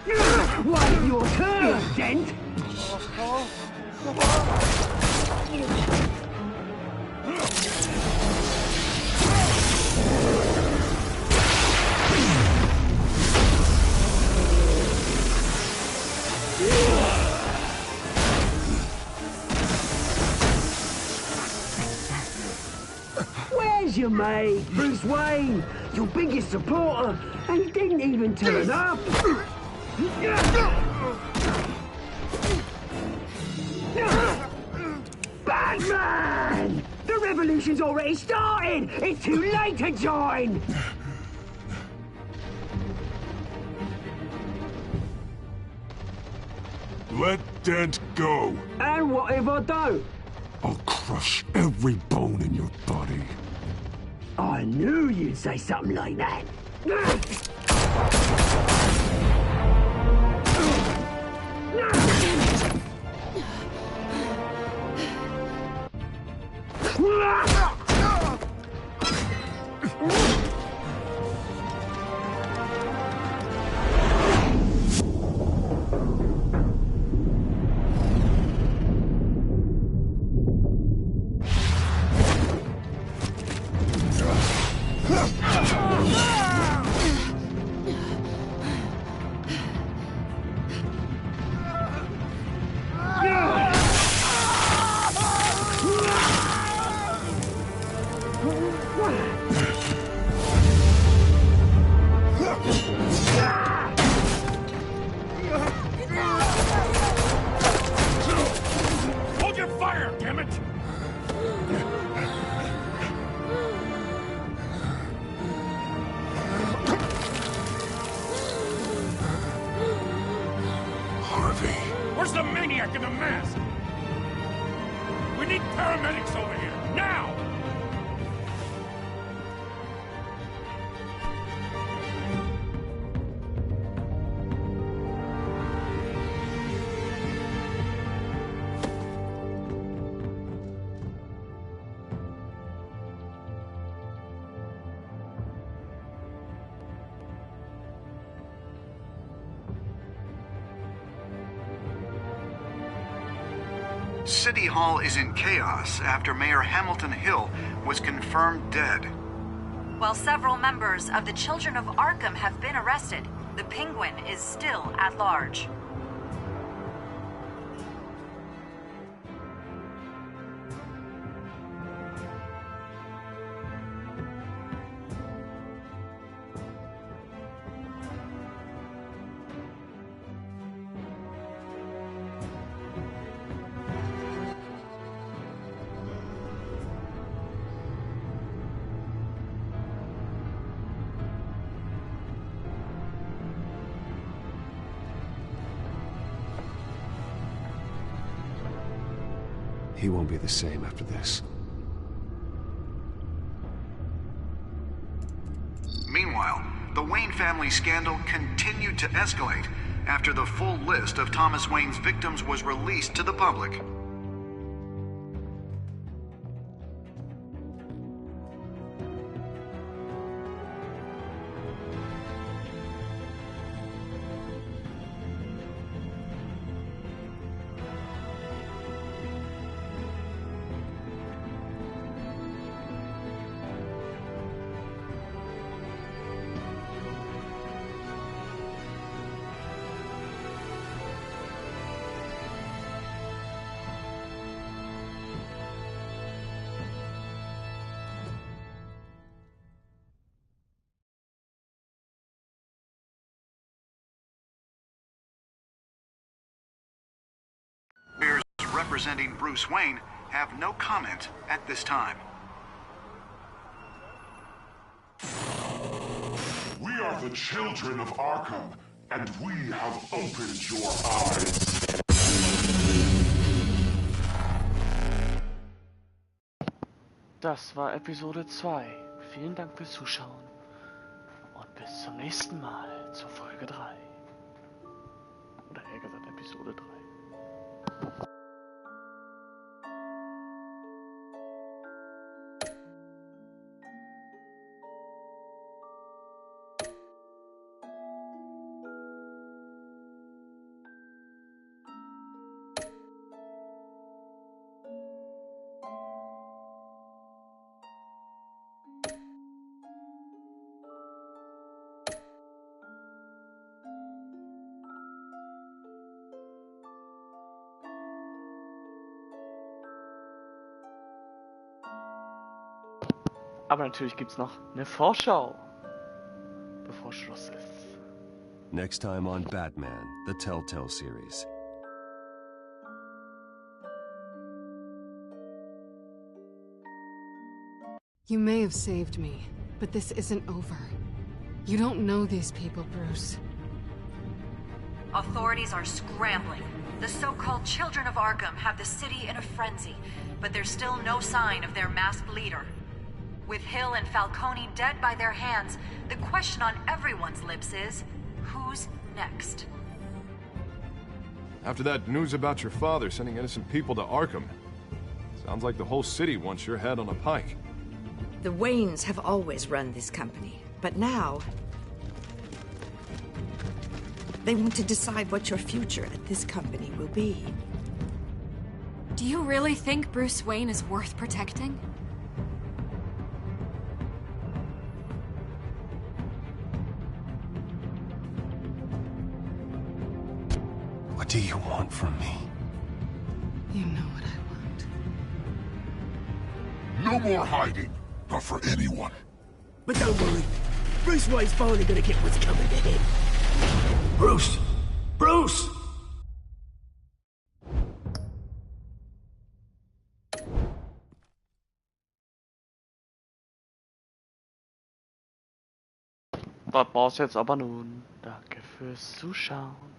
Wait your turn, Dent! Where's your mate, Bruce Wayne? Your biggest supporter, and he didn't even turn up. Batman! The revolution's already started! It's too late to join! Let Dent go. And what if I don't? I'll crush every bone in your body. I knew you'd say something like that. Hold your fire, damn it! Harvey. Where's the maniac in the mask? We need paramedics over here, now! City Hall is in chaos after Mayor Hamilton Hill was confirmed dead. While several members of the Children of Arkham have been arrested, the Penguin is still at large. He won't be the same after this. Meanwhile, the Wayne family scandal continued to escalate after the full list of Thomas Wayne's victims was released to the public. Lawyers representing Bruce Wayne have no comment at this time. We are the children of Arkham, and we have opened your eyes. Das war Episode 2. Vielen Dank fürs Zuschauen und bis zum nächsten Mal zur Folge 3. Oder eher gesagt Episode 3. Aber natürlich gibt's noch eine Vorschau, bevor Schluss ist. Next time on Batman, the Telltale series. You may have saved me, but this isn't over. You don't know these people, Bruce. Authorities are scrambling. The so-called Children of Arkham have the city in a frenzy, but there's still no sign of their masked leader. With Hill and Falcone dead by their hands, the question on everyone's lips is, who's next? After that news about your father sending innocent people to Arkham, sounds like the whole city wants your head on a pike. The Waynes have always run this company, but now they want to decide what your future at this company will be. Do you really think Bruce Wayne is worth protecting? What do you want from me? You know what I want. No more hiding, not for anyone. But don't worry, Bruce Wayne's finally gonna get what's coming to him. Bruce! Bruce! Das war's jetzt aber nun. Danke fürs Zuschauen.